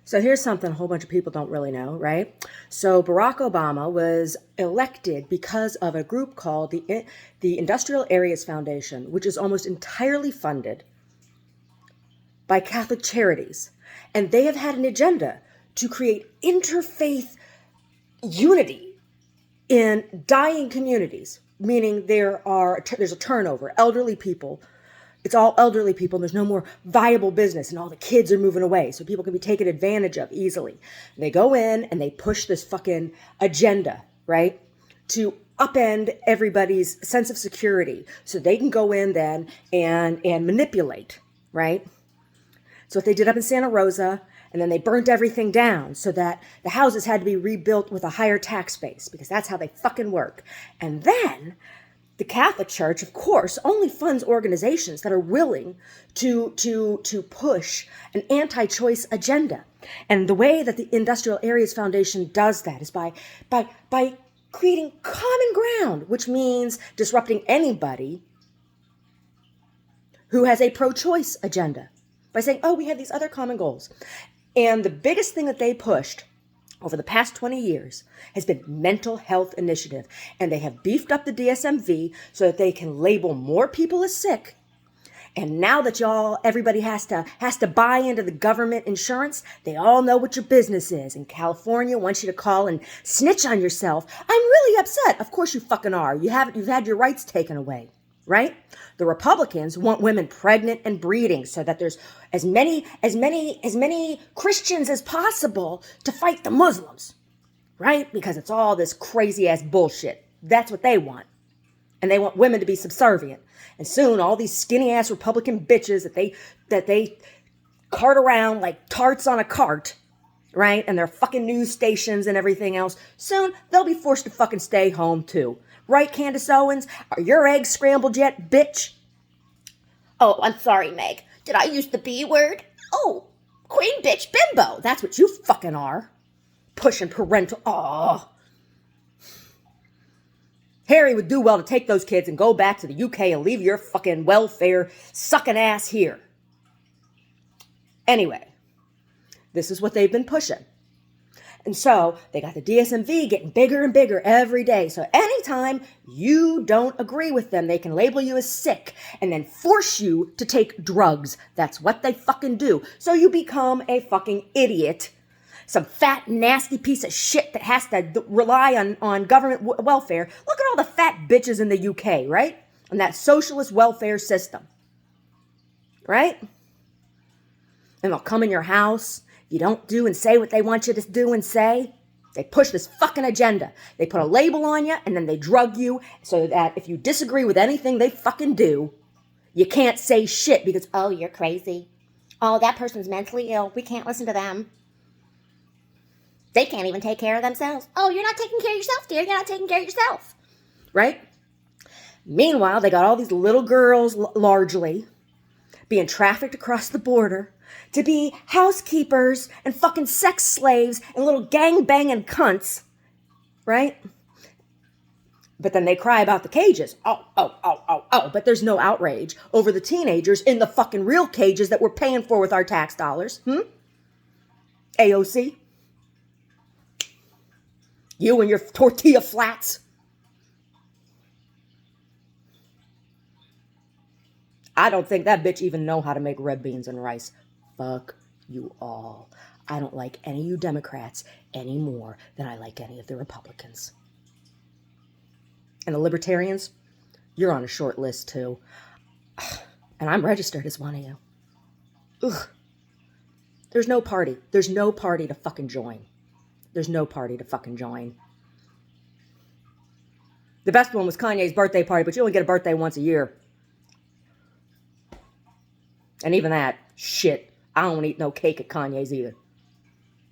So here's something a whole bunch of people don't really know, right? So Barack Obama was elected because of a group called the Industrial Areas Foundation, which is almost entirely funded by Catholic charities. And they have had an agenda to create interfaith unity in dying communities, meaning there's a turnover, elderly people. It's all elderly people. And there's no more viable business, and all the kids are moving away, so people can be taken advantage of easily. And they go in and they push this fucking agenda, right, to upend everybody's sense of security, so they can go in then and manipulate, right? So what they did up in Santa Rosa, and then they burnt everything down so that the houses had to be rebuilt with a higher tax base, because that's how they fucking work. And then the Catholic Church, of course, only funds organizations that are willing to push an anti-choice agenda. And the way that the Industrial Areas Foundation does that is by creating common ground, which means disrupting anybody who has a pro-choice agenda by saying, oh, we have these other common goals. And the biggest thing that they pushed over the past 20 years has been mental health initiative. And they have beefed up the DSMV so that they can label more people as sick. And now that everybody has to buy into the government insurance, they all know what your business is. And California wants you to call and snitch on yourself. I'm really upset. Of course you fucking are. You've had your rights taken away, right? The Republicans want women pregnant and breeding so that there's as many Christians as possible to fight the Muslims, right? Because it's all this crazy ass bullshit. That's what they want. And they want women to be subservient. And soon all these skinny ass Republican bitches that they cart around like tarts on a cart, right? And their fucking news stations and everything else, soon they'll be forced to fucking stay home too. Right, Candace Owens? Are your eggs scrambled yet, bitch? Oh, I'm sorry, Meg. Did I use the B word? Oh, queen bitch bimbo. That's what you fucking are. Pushing parental... Oh. Harry would do well to take those kids and go back to the UK and leave your fucking welfare sucking ass here. Anyway, this is what they've been pushing. And so they got the DSMV getting bigger and bigger every day. So anytime you don't agree with them, they can label you as sick and then force you to take drugs. That's what they fucking do. So you become a fucking idiot. Some fat, nasty piece of shit that has to rely on government welfare. Look at all the fat bitches in the UK, right? And that socialist welfare system, right? And they'll come in your house. You don't do and say what they want you to do and say. They push this fucking agenda. They put a label on you and then they drug you so that if you disagree with anything they fucking do, you can't say shit because, oh, you're crazy. Oh, that person's mentally ill. We can't listen to them. They can't even take care of themselves. Oh, you're not taking care of yourself, dear. You're not taking care of yourself. Right? Meanwhile, they got all these little girls, largely, being trafficked across the border to be housekeepers and fucking sex slaves and little gang-banging cunts, right? But then they cry about the cages. Oh, but there's no outrage over the teenagers in the fucking real cages that we're paying for with our tax dollars. AOC? You and your tortilla flats. I don't think that bitch even know how to make red beans and rice. Fuck you all. I don't like any of you Democrats any more than I like any of the Republicans. And the Libertarians, you're on a short list too. And I'm registered as one of you. Ugh. There's no party. There's no party to fucking join. There's no party to fucking join. The best one was Kanye's birthday party, but you only get a birthday once a year. And even that, shit, I don't eat no cake at Kanye's either.